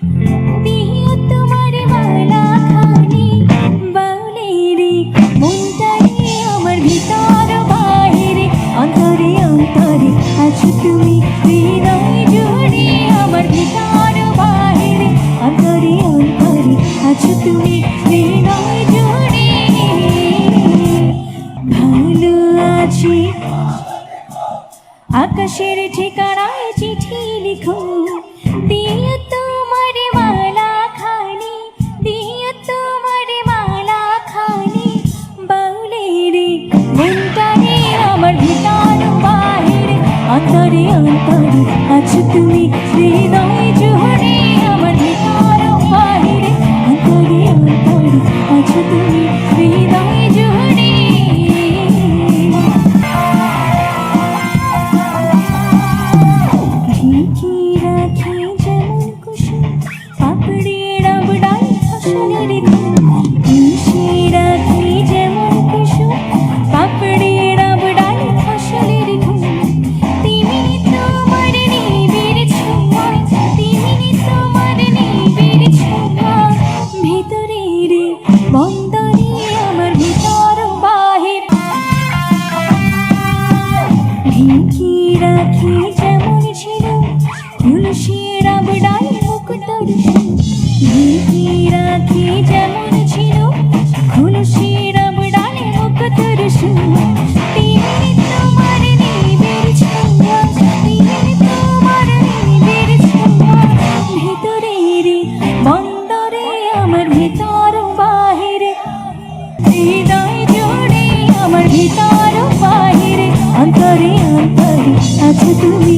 দিও তোমার মালা খানি বাউলে রে মনটাই আমার ভিতর বাহিরে অন্তরে অন্তরে আছো তুমি হৃদয় জুড়ে আমার ভিতর বাহিরে অন্তরে অন্তরে আছো তুমি হৃদয় জুড়ে ভালো আছি আকাশের ঠিকানায় চিঠি লিখো দিও তোমার মালা খানি দিও তোমার মালা খানি বাউলে রে মনটারে আমার ভিতর বাহিরে অন্তরে অন্তরে আছো তুমি হৃদয় জুড়ে আমার ভিতর বাহিরে অন্তরে অন্তরে আছো তুমি হৃদয় জুড়ে ঢেকে রাখি যেমন কুসুম পাপড়ি ডাবডাই ফসলের ঘুম মিশে রাখি যেমন কুসুম পাপড়ি ডাবডাই ফসলের ঘুম তিমি তোমার নিবিড় ছোঁয়া তিমি তোমার নিবিড় ছোঁয়া ভেতরে রে বন্দরে আমার ভিতর বাহির ঢেকে রাখি যেমন ছিল তুলসীর আবডাল মুকুটর ঢেকে রাখি যেমন ছিল তুলসীর আবডাল মুকুটর তিমি তোমার নিবিড় ছোঁয়া তিমি তোমার নিবিড় ছোঁয়া ভেতরে রে বন্দরে আমার ভিতর বাহিরে হৃদয় জুড়ে আমার ভিতর বাহিরে অন্তরে অন্তরে আছো তুমি